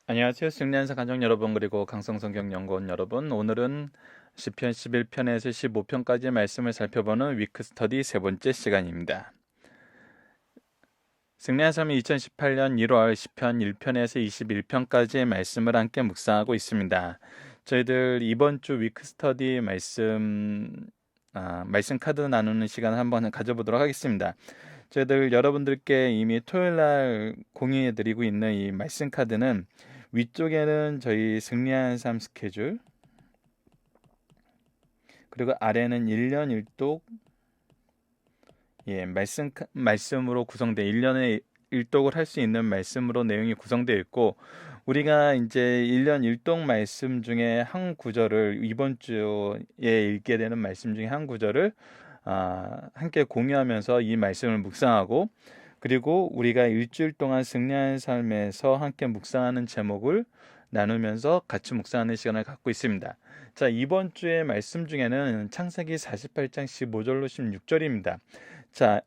안녕하세요. 승리한사 가족 여러분, 그리고 강성성경연구원 여러분. 오늘은 시편 11편에서 15편까지 말씀을 살펴보는 위크 스터디 세 번째 시간입니다. 승리한 삶이 2018년 1월 시편 1편에서 21편까지의 말씀을 함께 묵상하고 있습니다. 저희들 이번 주 위크 스터디 말씀 카드 나누는 시간 한번 가져보도록 하겠습니다. 저희들 여러분들께 이미 토요일날 공유해드리고 있는 이 말씀 카드는 위쪽에는 저희 승리한 삶 스케줄, 그리고 아래는 1년 1독, 말씀으로 구성된 1년에 1독을 할 수 있는 말씀으로 내용이 구성되어 있고, 우리가 이제 1년 1독 말씀 중에 한 구절을 이번 주에 읽게 되는 말씀 중에 한 구절을 함께 공유하면서 이 말씀을 묵상하고, 그리고 우리가 일주일 동안 승리하는 삶에서 함께 묵상하는 제목을 나누면서 같이 묵상하는 시간을 갖고 있습니다. 자, 이번 주의 말씀 중에는 창세기 48장 15절로 16절입니다. 자,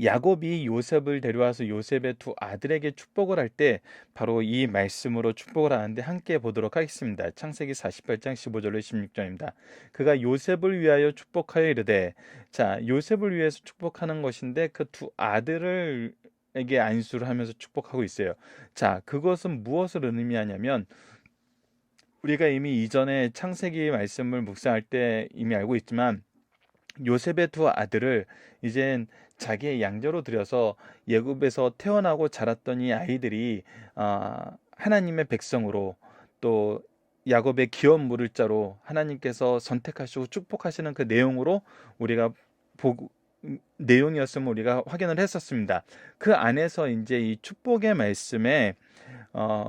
야곱이 요셉을 데려와서 요셉의 두 아들에게 축복을 할 때 바로 이 말씀으로 축복을 하는데 함께 보도록 하겠습니다. 창세기 48장 15절로 16절입니다. 그가 요셉을 위하여 축복하여 이르되, 자, 요셉을 위해서 축복하는 것인데 그 두 아들을 에게 안수를 하면서 축복하고 있어요. 자, 그것은 무엇을 의미하냐면, 우리가 이미 이전에 창세기 말씀을 묵상할 때 이미 알고 있지만, 요셉의 두 아들을 이젠 자기의 양자로 들여서 예굽에서 태어나고 자랐던 이 아이들이 하나님의 백성으로, 또 야곱의 기업 물을 자로 하나님께서 선택하시고 축복하시는 그 내용으로 우리가 보고 내용이었음을 우리가 확인을 했었습니다. 그 안에서 이제 이 축복의 말씀에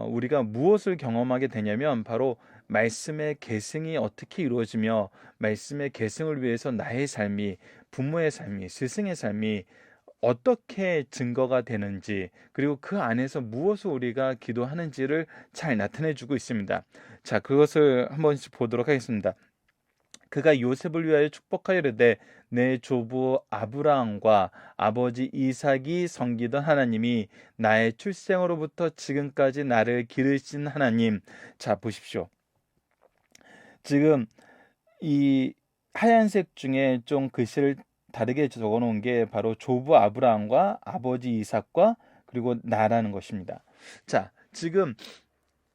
우리가 무엇을 경험하게 되냐면, 바로 말씀의 계승이 어떻게 이루어지며 말씀의 계승을 위해서 나의 삶이, 부모의 삶이, 스승의 삶이 어떻게 증거가 되는지, 그리고 그 안에서 무엇을 우리가 기도하는지를 잘 나타내 주고 있습니다. 자, 그것을 한 번씩 보도록 하겠습니다. 그가 요셉을 위하여 축복하여 이르되, 내 조부 아브라함과 아버지 이삭이 섬기던 하나님이 나의 출생으로부터 지금까지 나를 기르신 하나님. 자, 보십시오. 지금 이 하얀색 중에 좀 글씨를 다르게 적어 놓은 게 바로 조부 아브라함과 아버지 이삭과 그리고 나라는 것입니다. 자, 지금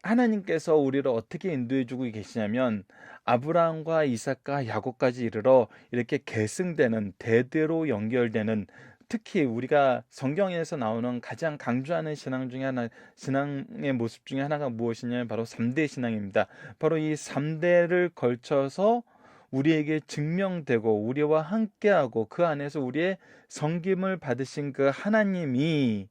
하나님께서 우리를 어떻게 인도해 주고 계시냐면, 아브라함과 이삭과 야곱까지 이르러 이렇게 계승되는, 대대로 연결되는, 특히 우리가 성경에서 나오는 가장 강조하는 신앙 중에 하나, 신앙의 모습 중에 하나가 무엇이냐면 바로 3대 신앙입니다. 바로 이 3대를 걸쳐서 우리에게 증명되고 우리와 함께하고 그 안에서 우리의 섬김을 받으신 그 하나님이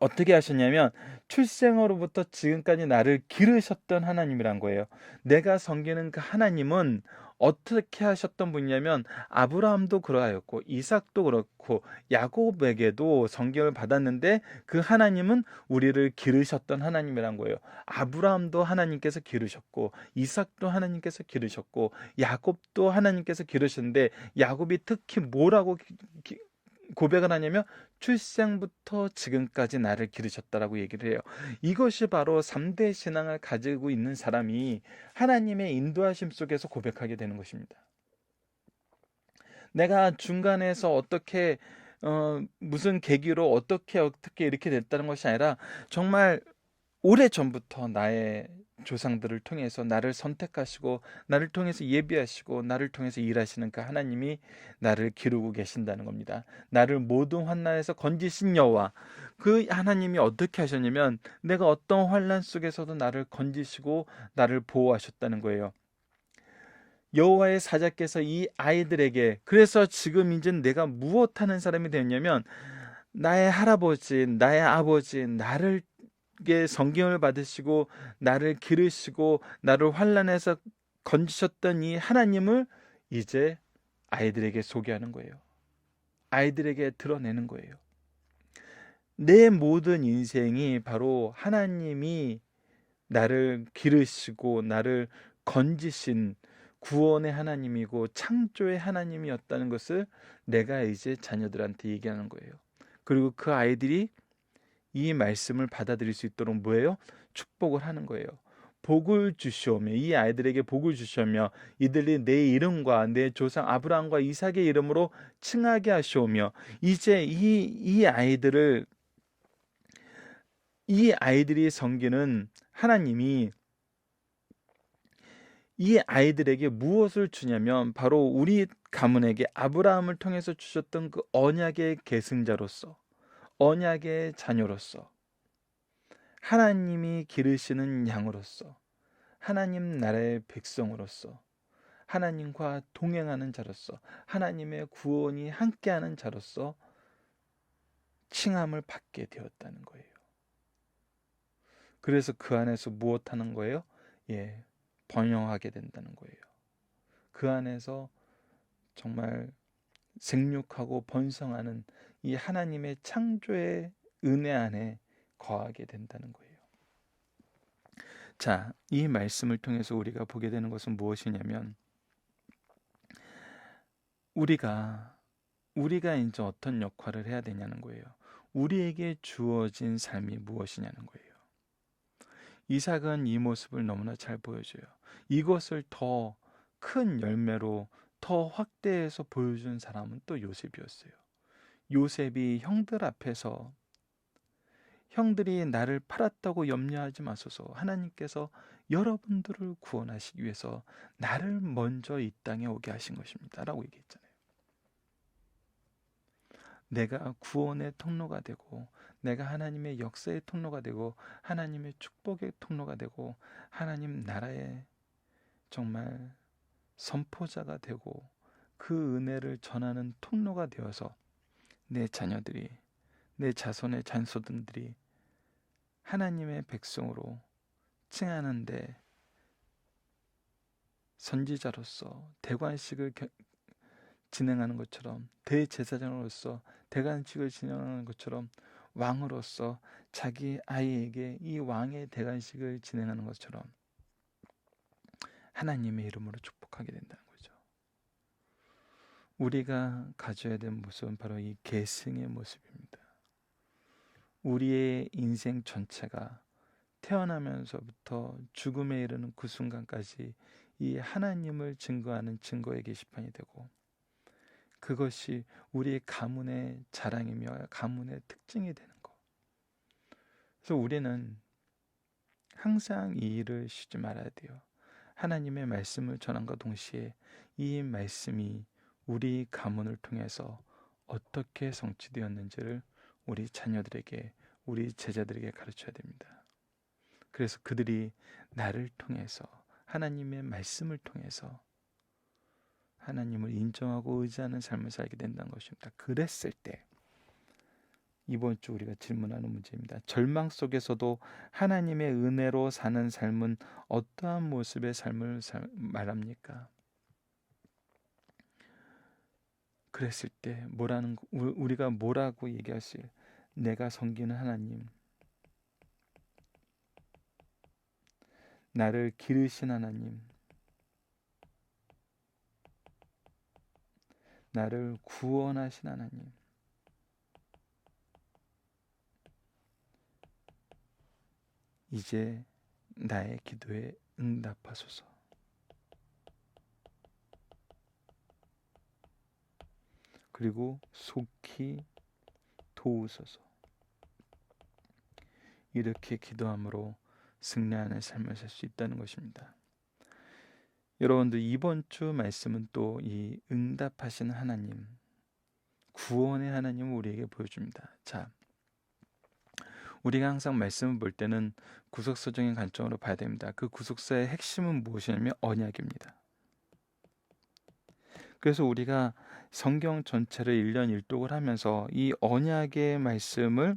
어떻게 하셨냐면, 출생으로부터 지금까지 나를 기르셨던 하나님이란 거예요. 내가 섬기는 그 하나님은 어떻게 하셨던 분이냐면, 아브라함도 그러하였고 이삭도 그렇고 야곱에게도 성경을 받았는데, 그 하나님은 우리를 기르셨던 하나님이란 거예요. 아브라함도 하나님께서 기르셨고 이삭도 하나님께서 기르셨고 야곱도 하나님께서 기르셨는데, 야곱이 특히 뭐라고 고백을 하냐면, 출생부터 지금까지 나를 기르셨다라고 얘기를 해요. 이것이 바로 3대 신앙을 가지고 있는 사람이 하나님의 인도하심 속에서 고백하게 되는 것입니다. 내가 중간에서 어떻게 무슨 계기로 어떻게 이렇게 됐다는 것이 아니라, 정말 오래전부터 나의 조상들을 통해서 나를 선택하시고 나를 통해서 예비하시고 나를 통해서 일하시는 그 하나님이 나를 기르고 계신다는 겁니다. 나를 모든 환난에서 건지신 여호와, 그 하나님이 어떻게 하셨냐면, 내가 어떤 환난 속에서도 나를 건지시고 나를 보호하셨다는 거예요. 여호와의 사자께서 이 아이들에게, 그래서 지금 이제 내가 무엇하는 사람이 되었냐면, 나의 할아버지, 나의 아버지, 나를 성경을 받으시고 나를 기르시고 나를 환난에서 건지셨던 이 하나님을 이제 아이들에게 소개하는 거예요. 아이들에게 드러내는 거예요. 내 모든 인생이 바로 하나님이 나를 기르시고 나를 건지신 구원의 하나님이고 창조의 하나님이었다는 것을 내가 이제 자녀들한테 얘기하는 거예요. 그리고 그 아이들이 이 말씀을 받아들일 수 있도록 뭐예요? 축복을 하는 거예요. 복을 주시오며, 이 아이들에게 복을 주시오며 이들이 내 이름과 내 조상 아브라함과 이삭의 이름으로 칭하게 하시오며, 이제 이 아이들이 섬기는 하나님이 이 아이들에게 무엇을 주냐면 바로 우리 가문에게 아브라함을 통해서 주셨던 그 언약의 계승자로서, 언약의 자녀로서, 하나님이 기르시는 양으로서, 하나님 나라의 백성으로서, 하나님과 동행하는 자로서, 하나님의 구원이 함께하는 자로서 칭함을 받게 되었다는 거예요. 그래서 그 안에서 무엇하는 거예요? 번영하게 된다는 거예요. 그 안에서 정말 생육하고 번성하는 이 하나님의 창조의 은혜 안에 거하게 된다는 거예요. 자, 이 말씀을 통해서 우리가 보게 되는 것은 무엇이냐면, 우리가 이제 어떤 역할을 해야 되냐는 거예요. 우리에게 주어진 삶이 무엇이냐는 거예요. 이삭은 이 모습을 너무나 잘 보여줘요. 이것을 더 큰 열매로 더 확대해서 보여준 사람은 또 요셉이었어요. 요셉이 형들 앞에서, 형들이 나를 팔았다고 염려하지 마소서, 하나님께서 여러분들을 구원하시기 위해서 나를 먼저 이 땅에 오게 하신 것입니다 라고 얘기했잖아요. 내가 구원의 통로가 되고, 내가 하나님의 역사의 통로가 되고, 하나님의 축복의 통로가 되고, 하나님 나라의 정말 선포자가 되고, 그 은혜를 전하는 통로가 되어서 내 자녀들이, 내 자손의 잔소들이 하나님의 백성으로 칭하는데 선지자로서 대관식을 진행하는 것처럼, 대제사장으로서 대관식을 진행하는 것처럼, 왕으로서 자기 아이에게 이 왕의 대관식을 진행하는 것처럼 하나님의 이름으로 축복하게 된다는 거죠. 우리가 가져야 될 모습은 바로 이 계승의 모습입니다. 우리의 인생 전체가 태어나면서부터 죽음에 이르는 그 순간까지 이 하나님을 증거하는 증거의 게시판이 되고, 그것이 우리의 가문의 자랑이며 가문의 특징이 되는 것. 그래서 우리는 항상 이 일을 쉬지 말아야 돼요. 하나님의 말씀을 전함과 동시에 이 말씀이 우리 가문을 통해서 어떻게 성취되었는지를 우리 자녀들에게, 우리 제자들에게 가르쳐야 됩니다. 그래서 그들이 나를 통해서, 하나님의 말씀을 통해서 하나님을 인정하고 의지하는 삶을 살게 된다는 것입니다. 그랬을 때 이번 주 우리가 질문하는 문제입니다. 절망 속에서도 하나님의 은혜로 사는 삶은 어떠한 모습의 삶을 말합니까? 그랬을 때 우리가 뭐라고 얘기할 수 있어요? 내가 섬기는 하나님, 나를 기르신 하나님, 나를 구원하신 하나님, 이제 나의 기도에 응답하소서. 그리고 속히 도우소서. 이렇게 기도함으로 승리하는 삶을 살 수 있다는 것입니다. 여러분들, 이번 주 말씀은 또 이 응답하시는 하나님, 구원의 하나님을 우리에게 보여줍니다. 자, 우리가 항상 말씀을 볼 때는 구속서적인 관점으로 봐야 됩니다. 그 구속사의 핵심은 무엇이냐면 언약입니다. 그래서 우리가 성경 전체를 1년 1독을 하면서 이 언약의 말씀을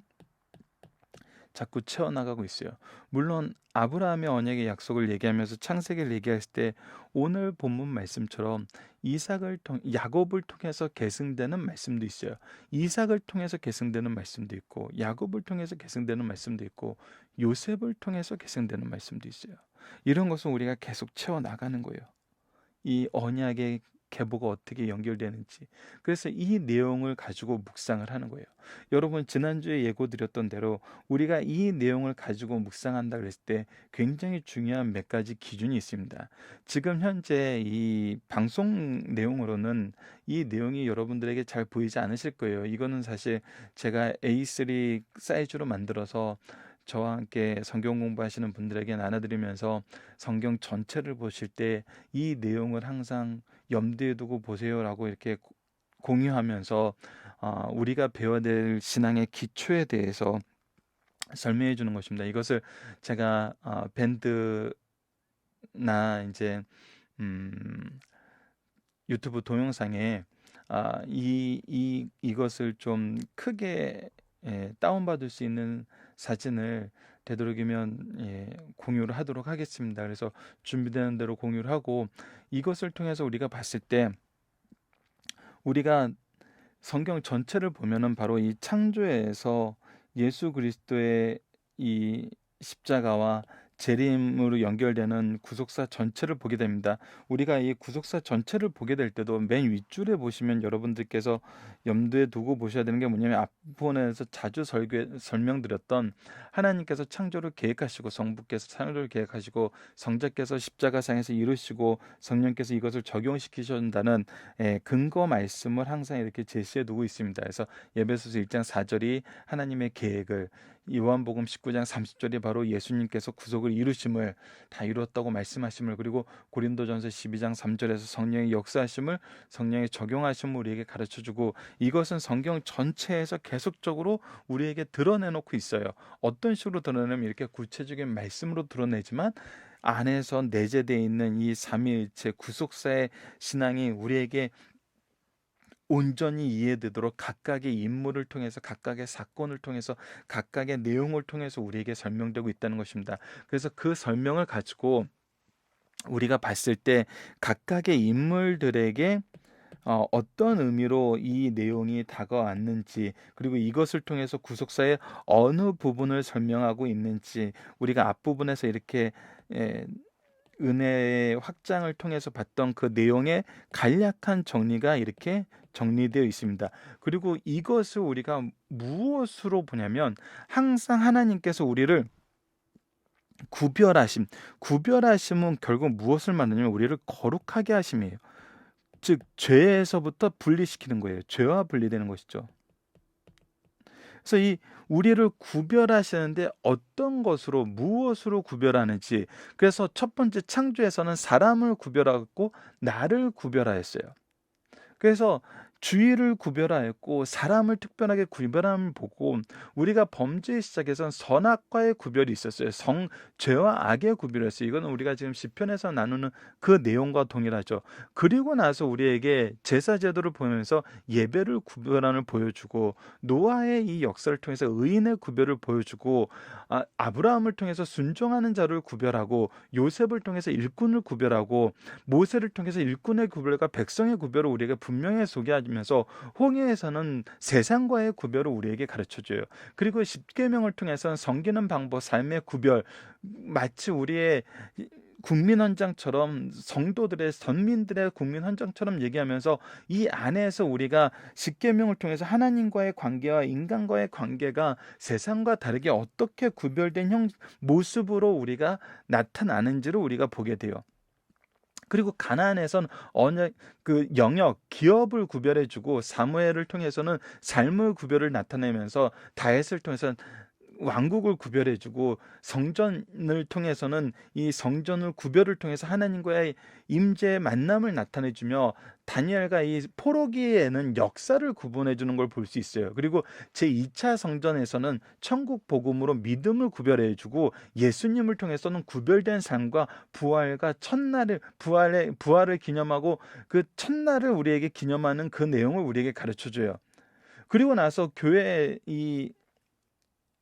자꾸 채워나가고 있어요. 물론 아브라함의 언약의 약속을 얘기하면서 창세기를 얘기했을 때 오늘 본문 말씀처럼 야곱을 통해서 계승되는 말씀도 있어요. 이삭을 통해서 계승되는 말씀도 있고, 야곱을 통해서 계승되는 말씀도 있고, 요셉을 통해서 계승되는 말씀도 있어요. 이런 것은 우리가 계속 채워나가는 거예요. 이 언약의 계보가 어떻게 연결되는지. 그래서 이 내용을 가지고 묵상을 하는 거예요. 여러분, 지난주에 예고드렸던 대로 우리가 이 내용을 가지고 묵상한다 그랬을 때 굉장히 중요한 몇 가지 기준이 있습니다. 지금 현재 이 방송 내용으로는 이 내용이 여러분들에게 잘 보이지 않으실 거예요. 이거는 사실 제가 A3 사이즈로 만들어서 저와 함께 성경 공부하시는 분들에게 나눠드리면서 성경 전체를 보실 때 이 내용을 항상 염두에 두고 보세요라고 이렇게 공유하면서 우리가 배워야 될 신앙의 기초에 대해서 설명해 주는 것입니다. 이것을 제가 밴드나 이제 음, 유튜브 동영상에 이것을 좀 크게 다운받을 수 있는 사진을 되도록이면 공유를 하도록 하겠습니다. 그래서 준비되는 대로 공유를 하고, 이것을 통해서 우리가 봤을 때 우리가 성경 전체를 보면은 바로 이 창조에서 예수 그리스도의 이 십자가와 재림으로 연결되는 구속사 전체를 보게 됩니다. 우리가 이 구속사 전체를 보게 될 때도 맨 윗줄에 보시면 여러분들께서 염두에 두고 보셔야 되는 게 뭐냐면, 앞부분에서 자주 설명드렸던 하나님께서 창조를 계획하시고, 성부께서 창조를 계획하시고, 성자께서 십자가상에서 이루시고, 성령께서 이것을 적용시키신다는 근거 말씀을 항상 이렇게 제시해 두고 있습니다. 그래서 에베소서 1장 4절이 하나님의 계획을, 요한복음 19장 30절이 바로 예수님께서 구속을 이루심을, 다 이루었다고 말씀하심을, 그리고 고린도전서 12장 3절에서 성령의 역사하심을, 성령의 적용하심을 우리에게 가르쳐주고, 이것은 성경 전체에서 계속적으로 우리에게 드러내놓고 있어요. 어떤 식으로 드러내면 이렇게 구체적인 말씀으로 드러내지만, 안에서 내재되어 있는 이 삼위일체 구속사의 신앙이 우리에게 온전히 이해되도록 각각의 인물을 통해서, 각각의 사건을 통해서, 각각의 내용을 통해서 우리에게 설명되고 있다는 것입니다. 그래서 그 설명을 가지고 우리가 봤을 때 각각의 인물들에게 어떤 의미로 이 내용이 다가왔는지, 그리고 이것을 통해서 구속사의 어느 부분을 설명하고 있는지, 우리가 앞부분에서 이렇게 은혜의 확장을 통해서 봤던 그 내용의 간략한 정리가 이렇게 정리되어 있습니다. 그리고 이것을 우리가 무엇으로 보냐면, 항상 하나님께서 우리를 구별하심은 결국 무엇을 말하냐면 우리를 거룩하게 하심이에요. 즉 죄에서부터 분리시키는 거예요. 죄와 분리되는 것이죠. 그래서 이 우리를 구별하시는데 어떤 것으로, 무엇으로 구별하는지, 그래서 첫 번째 창조에서는 사람을 구별하고 나를 구별하였어요. 그래서 주의를 구별하였고 사람을 특별하게 구별함을 보고, 우리가 범죄의 시작에선 선악과의 구별이 있었어요. 죄와 악의 구별이었어요. 이거는 우리가 지금 시편에서 나누는 그 내용과 동일하죠. 그리고 나서 우리에게 제사 제도를 보면서 예배를 구별함을 보여주고, 노아의 이 역사를 통해서 의인의 구별을 보여주고, 아브라함을 통해서 순종하는 자를 구별하고, 요셉을 통해서 일꾼을 구별하고, 모세를 통해서 일꾼의 구별과 백성의 구별을 우리에게 분명히 소개하면서 홍해에서는 세상과의 구별을 우리에게 가르쳐줘요. 그리고 십계명을 통해서는 섬기는 방법, 삶의 구별, 마치 우리의 국민헌장처럼, 성도들의, 선민들의 국민헌장처럼 얘기하면서 이 안에서 우리가 십계명을 통해서 하나님과의 관계와 인간과의 관계가 세상과 다르게 어떻게 구별된 모습으로 우리가 나타나는지를 우리가 보게 돼요. 그리고 가나안에선 그 영역, 기업을 구별해주고, 사무엘을 통해서는 삶의 구별을 나타내면서, 다윗을 통해서는 왕국을 구별해주고, 성전을 통해서는 이 성전을 구별을 통해서 하나님과의 임재의 만남을 나타내주며, 다니엘과 이 포로기에는 역사를 구분해주는 걸 볼 수 있어요. 그리고 제2차 성전에서는 천국 복음으로 믿음을 구별해주고, 예수님을 통해서는 구별된 삶과 부활과 부활을 기념하고, 그 첫날을 우리에게 기념하는 그 내용을 우리에게 가르쳐줘요. 그리고 나서 교회의 이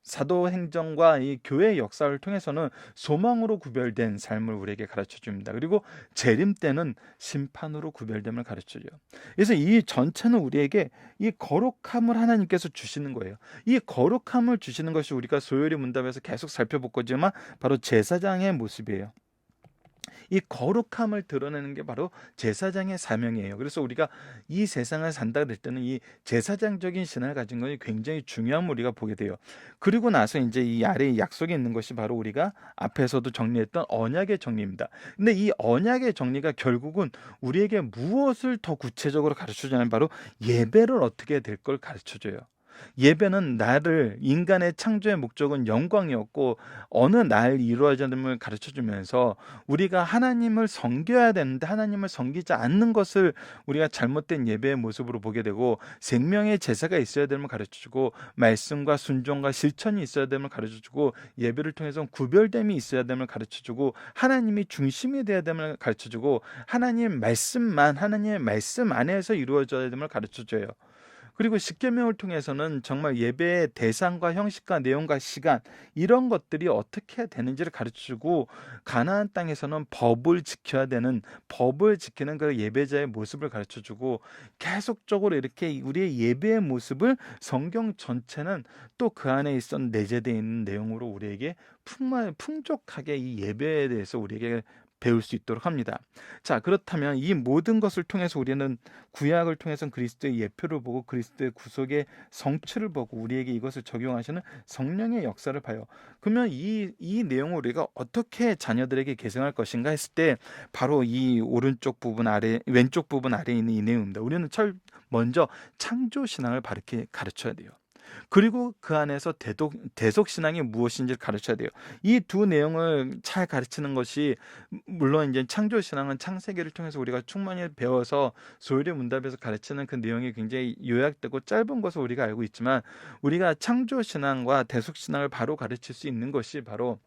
사도행전과 이 교회의 역사를 통해서는 소망으로 구별된 삶을 우리에게 가르쳐줍니다. 그리고 재림 때는 심판으로 구별됨을 가르쳐줘요. 그래서 이 전체는 우리에게 이 거룩함을 하나님께서 주시는 거예요. 이 거룩함을 주시는 것이 우리가 소요리 문답에서 계속 살펴볼 거지만 바로 제사장의 모습이에요. 이 거룩함을 드러내는 게 바로 제사장의 사명이에요. 그래서 우리가 이 세상을 산다 그럴 때는 이 제사장적인 신앙을 가진 것이 굉장히 중요함을 우리가 보게 돼요. 그리고 나서 이제 이 아래에 약속이 있는 것이 바로 우리가 앞에서도 정리했던 언약의 정리입니다. 근데 이 언약의 정리가 결국은 우리에게 무엇을 더 구체적으로 가르쳐 주냐면 바로 예배를 어떻게 될 걸 가르쳐 줘요. 예배는 나를 인간의 창조의 목적은 영광이었고 어느 날 이루어져야 됨을 가르쳐 주면서 우리가 하나님을 섬겨야 되는데 하나님을 섬기지 않는 것을 우리가 잘못된 예배의 모습으로 보게 되고 생명의 제사가 있어야 됨을 가르쳐 주고 말씀과 순종과 실천이 있어야 됨을 가르쳐 주고 예배를 통해서 구별됨이 있어야 됨을 가르쳐 주고 하나님이 중심이 되어야 됨을 가르쳐 주고 하나님의 말씀 안에서 이루어져야 됨을 가르쳐 줘요. 그리고 십계명을 통해서는 정말 예배의 대상과 형식과 내용과 시간 이런 것들이 어떻게 되는지를 가르치고 가나안 땅에서는 법을 지켜야 되는 법을 지키는 그 예배자의 모습을 가르쳐주고 계속적으로 이렇게 우리의 예배의 모습을 성경 전체는 또 그 안에 내재되어 있는 내용으로 우리에게 풍족하게 이 예배에 대해서 우리에게 배울 수 있도록 합니다. 자, 그렇다면 이 모든 것을 통해서 우리는 구약을 통해서는 그리스도의 예표를 보고 그리스도의 구속의 성취를 보고 우리에게 이것을 적용하시는 성령의 역사를 봐요. 그러면 이 내용을 우리가 어떻게 자녀들에게 계승할 것인가 했을 때 바로 이 왼쪽 부분 아래에 있는 이 내용입니다. 우리는 먼저 창조 신앙을 바르게 가르쳐야 돼요. 그리고 그 안에서 대속 신앙이 무엇인지를 가르쳐야 돼요. 이 두 내용을 잘 가르치는 것이 물론 이제 창조 신앙은 창세기를 통해서 우리가 충만히 배워서 소율의 문답에서 가르치는 그 내용이 굉장히 요약되고 짧은 것을 우리가 알고 있지만 우리가 창조 신앙과 대속 신앙을 바로 가르칠 수 있는 것이 바로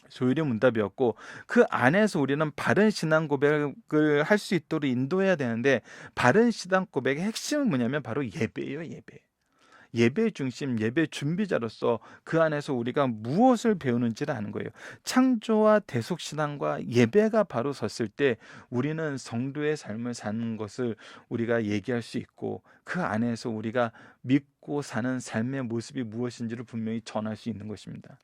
소율의 문답이었고 그 안에서 우리는 바른 신앙 고백을 할 수 있도록 인도해야 되는데 바른 신앙 고백의 핵심은 뭐냐면 바로 예배예요, 예배. 예배 중심, 예배 준비자로서 그 안에서 우리가 무엇을 배우는지를 아는 거예요. 창조와 대속 신앙과 예배가 바로 섰을 때 우리는 성도의 삶을 사는 것을 우리가 얘기할 수 있고 그 안에서 우리가 믿고 사는 삶의 모습이 무엇인지를 분명히 전할 수 있는 것입니다.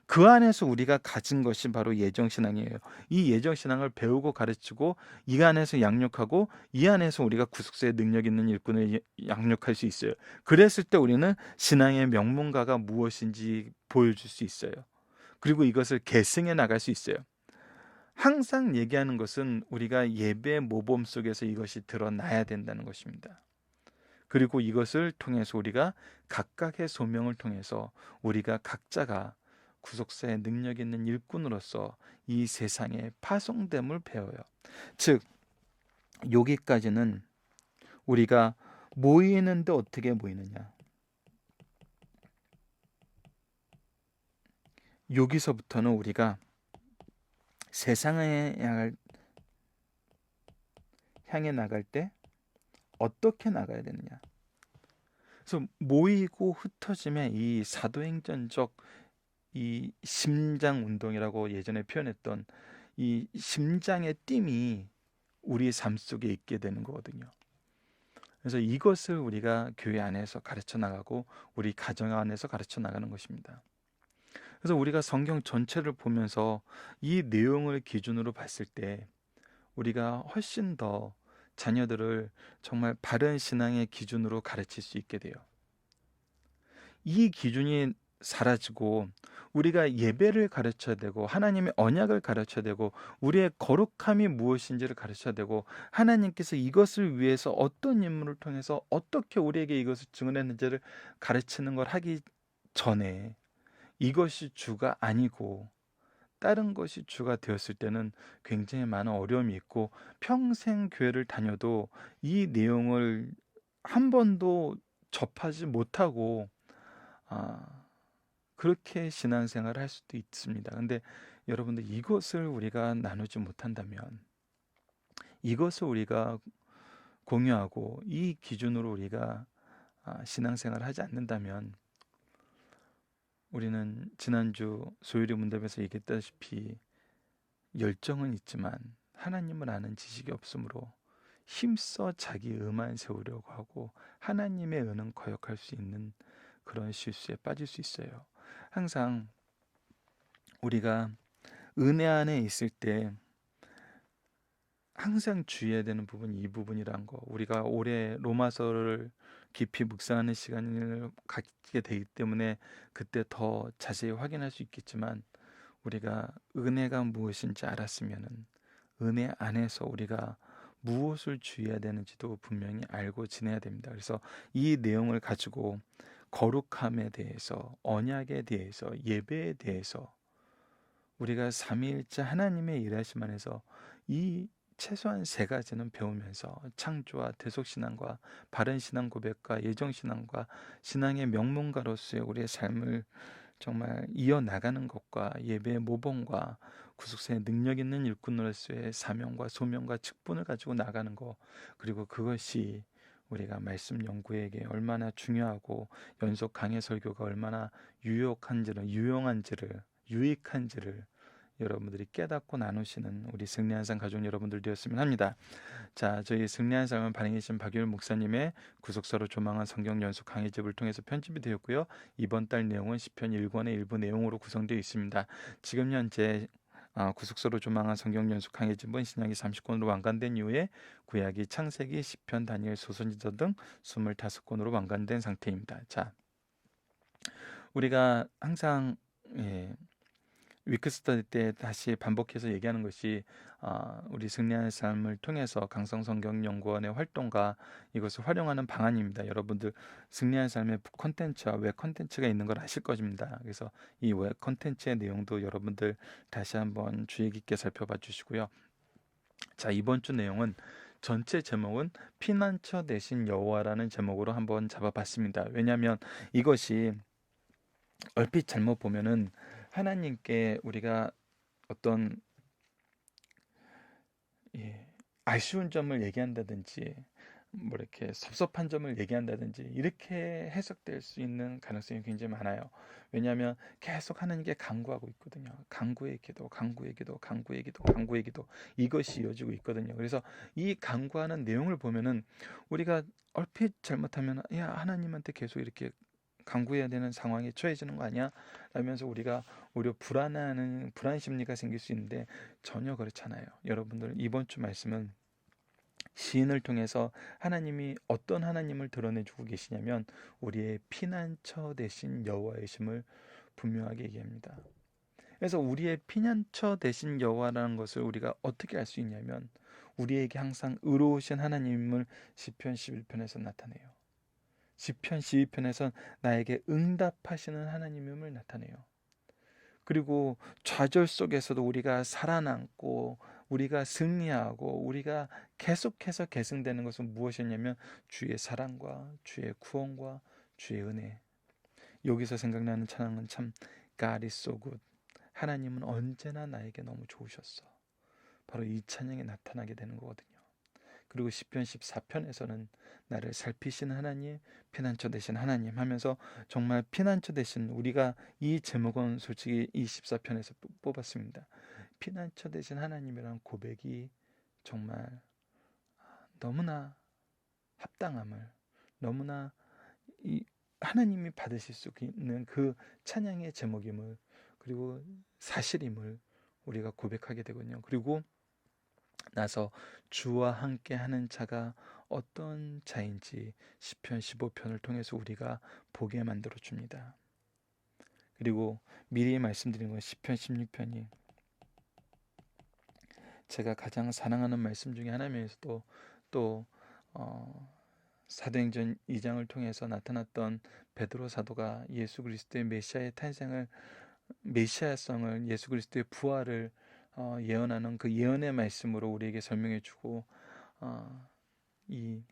그 안에서 우리가 가진 것이 바로 예정신앙이에요. 이 예정신앙을 배우고 가르치고 이 안에서 양육하고 이 안에서 우리가 구속사의 능력 있는 일꾼을 양육할 수 있어요. 그랬을 때 우리는 신앙의 명문가가 무엇인지 보여줄 수 있어요. 그리고 이것을 계승해 나갈 수 있어요. 항상 얘기하는 것은 우리가 예배 모범 속에서 이것이 드러나야 된다는 것입니다. 그리고 이것을 통해서 우리가 각각의 소명을 통해서 우리가 각자가 구속사의 능력 있는 일꾼으로서 이 세상에 파송됨을 배워요. 즉 여기까지는 우리가 모이는데 어떻게 모이느냐. 여기서부터는 우리가 세상에 향해 나갈 때 어떻게 나가야 되느냐. 그래서 모이고 흩어짐의 이 사도행전적 이 심장 운동이라고 예전에 표현했던 이 심장의 띵이 우리 삶 속에 있게 되는 거거든요. 그래서 이것을 우리가 교회 안에서 가르쳐 나가고 우리 가정 안에서 가르쳐 나가는 것입니다. 그래서 우리가 성경 전체를 보면서 이 내용을 기준으로 봤을 때 우리가 훨씬 더 자녀들을 정말 바른 신앙의 기준으로 가르칠 수 있게 돼요. 이 기준이 사라지고 우리가 예배를 가르쳐야 되고 하나님의 언약을 가르쳐야 되고 우리의 거룩함이 무엇인지를 가르쳐야 되고 하나님께서 이것을 위해서 어떤 인물을 통해서 어떻게 우리에게 이것을 증언했는지를 가르치는 걸 하기 전에 이것이 주가 아니고 다른 것이 주가 되었을 때는 굉장히 많은 어려움이 있고 평생 교회를 다녀도 이 내용을 한 번도 접하지 못하고 그렇게 신앙생활을 할 수도 있습니다. 근데 여러분들 이것을 우리가 나누지 못한다면 이것을 우리가 공유하고 이 기준으로 우리가 신앙생활을 하지 않는다면 우리는 지난주 소율의 문답에서 얘기했다시피 열정은 있지만 하나님을 아는 지식이 없으므로 힘써 자기 의만 세우려고 하고 하나님의 의는 거역할 수 있는 그런 실수에 빠질 수 있어요. 항상 우리가 은혜 안에 있을 때 항상 주의해야 되는 부분이 이 부분이란 거. 우리가 올해 로마서를 깊이 묵상하는 시간을 갖게 되기 때문에 그때 더 자세히 확인할 수 있겠지만, 우리가 은혜가 무엇인지 알았으면은 은혜 안에서 우리가 무엇을 주의해야 되는지도 분명히 알고 지내야 됩니다. 그래서 이 내용을 가지고 거룩함에 대해서, 언약에 대해서, 예배에 대해서 우리가 삼위일체 하나님의 일하심 안에서 이 최소한 세 가지는 배우면서 창조와 대속신앙과 바른신앙 고백과 예정신앙과 신앙의 명문가로서의 우리의 삶을 정말 이어나가는 것과 예배의 모범과 구속사의 능력 있는 일꾼으로서의 사명과 소명과 직분을 가지고 나가는 것, 그리고 그것이 우리가 말씀 연구에게 얼마나 중요하고 연속 강해 설교가 얼마나 유익한지를 여러분들이 깨닫고 나누시는 우리 승리한 삶 가족 여러분들 되었으면 합니다. 자, 저희 승리한 삶은 발행이신 박유일 목사님의 구속사로 조망한 성경 연속 강의집을 통해서 편집이 되었고요. 이번 달 내용은 시편 1권의 일부 내용으로 구성되어 있습니다. 지금 현재 구속사로 조망한 성경 연속 강의집은 신약이 30권으로 완간된 이후에 구약이 창세기, 시편, 다니엘, 소선지서 등 25권으로 완간된 상태입니다. 자, 우리가 항상 위크스터디 때 다시 반복해서 얘기하는 것이, 우리 승리하는 삶을 통해서 강성성경연구원의 활동과 이것을 활용하는 방안입니다. 여러분들 승리하는 삶의 컨텐츠와 웹 컨텐츠가 있는 걸 아실 것입니다. 그래서 이 웹 컨텐츠의 내용도 여러분들 다시 한번 주의 깊게 살펴봐 주시고요. 자, 이번 주 내용은 전체 제목은 피난처 대신 여호와라는 제목으로 한번 잡아봤습니다. 왜냐하면 이것이 얼핏 잘못 보면은 하나님께 우리가 어떤 아쉬운 점을 얘기한다든지 뭐 이렇게 섭섭한 점을 얘기한다든지 이렇게 해석될 수 있는 가능성이 굉장히 많아요. 왜냐하면 계속 하나님께 간구하고 있거든요. 간구의 기도, 간구의 기도, 간구의 기도, 간구의 기도, 이것이 이어지고 있거든요. 그래서 이 간구하는 내용을 보면은 우리가 얼핏 잘못하면, 야, 하나님한테 계속 이렇게 간구해야 되는 상황에 처해지는 거 아니야? 라면서 우리가 오히려 불안 심리가 생길 수 있는데, 전혀 그렇잖아요. 여러분들 이번 주 말씀은 시인을 통해서 하나님이 어떤 하나님을 드러내주고 계시냐면 우리의 피난처 되신 여호와이심을 분명하게 얘기합니다. 그래서 우리의 피난처 되신 여호와라는 것을 우리가 어떻게 알 수 있냐면, 우리에게 항상 의로우신 하나님을 시편 11편에서 나타내요. 시편 12편에선 나에게 응답하시는 하나님임을 나타내요. 그리고 좌절 속에서도 우리가 살아남고 우리가 승리하고 우리가 계속해서 계승되는 것은 무엇이냐면 주의 사랑과 주의 구원과 주의 은혜. 여기서 생각나는 찬양은 참 God is so good. 하나님은 언제나 나에게 너무 좋으셨어. 바로 이 찬양에 나타나게 되는 거거든요. 그리고 시편 14편에서는 나를 살피시는 하나님, 피난처 되신 하나님 하면서 정말 피난처 되신, 우리가 이 제목은 솔직히 이 14편에서 뽑았습니다. 피난처 되신 하나님이라는 고백이 정말 너무나 합당함을, 너무나 이 하나님이 받으실 수 있는 그 찬양의 제목임을, 그리고 사실임을 우리가 고백하게 되거든요. 그리고 나서 주와 함께 하는 자가 어떤 자인지 시편 15편을 통해서 우리가 보게 만들어 줍니다. 그리고 미리 말씀드린 건 시편 16편이 제가 가장 사랑하는 말씀 중에 하나면서도 또 사도행전 2장을 통해서 나타났던 베드로 사도가 예수 그리스도의 메시아의 탄생을, 메시아성을, 예수 그리스도의 부활을 예언하는 그 예언의 말씀으로 우리에게 설명해 주고, 이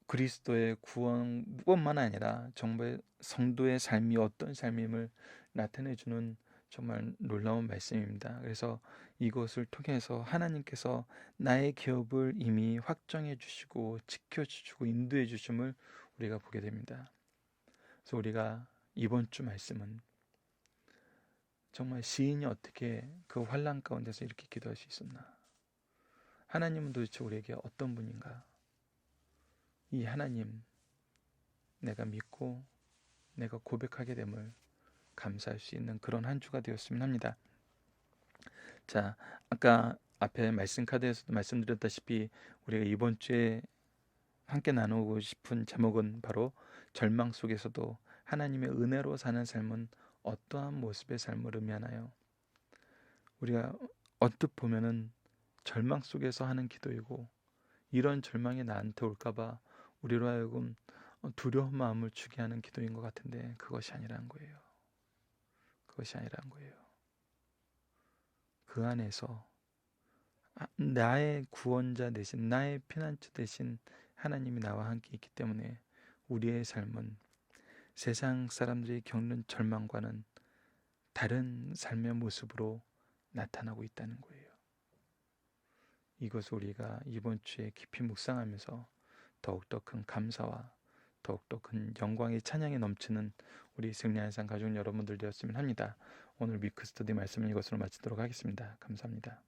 그리스도의 구원뿐만 아니라 정말 성도의 삶이 어떤 삶임을 나타내 주는 정말 놀라운 말씀입니다. 그래서 이것을 통해서 하나님께서 나의 기업을 이미 확정해 주시고 지켜 주시고 인도해 주심을 우리가 보게 됩니다. 그래서 우리가 이번 주 말씀은 정말 시인이 어떻게 그 환난 가운데서 이렇게 기도할 수 있었나? 하나님은 도대체 우리에게 어떤 분인가? 이 하나님, 내가 믿고 내가 고백하게 됨을 감사할 수 있는 그런 한 주가 되었으면 합니다. 자, 아까 앞에 말씀 카드에서도 말씀드렸다시피 우리가 이번 주에 함께 나누고 싶은 제목은 바로 절망 속에서도 하나님의 은혜로 사는 삶은 어떠한 모습의 삶을 의미하나요? 우리가 언뜻 보면은 절망 속에서 하는 기도이고, 이런 절망이 나한테 올까봐 우리로 하여금 두려운 마음을 주게 하는 기도인 것 같은데, 그것이 아니라는 거예요. 그것이 아니라는 거예요. 그 안에서 나의 구원자 대신, 나의 피난처 대신 하나님이 나와 함께 있기 때문에 우리의 삶은 세상 사람들이 겪는 절망과는 다른 삶의 모습으로 나타나고 있다는 거예요. 이것을 우리가 이번 주에 깊이 묵상하면서 더욱더 큰 감사와 더욱더 큰 영광의 찬양이 넘치는 우리 승리한 상 가족 여러분들 되었으면 합니다. 오늘 위크 스터디 말씀은 이것으로 마치도록 하겠습니다. 감사합니다.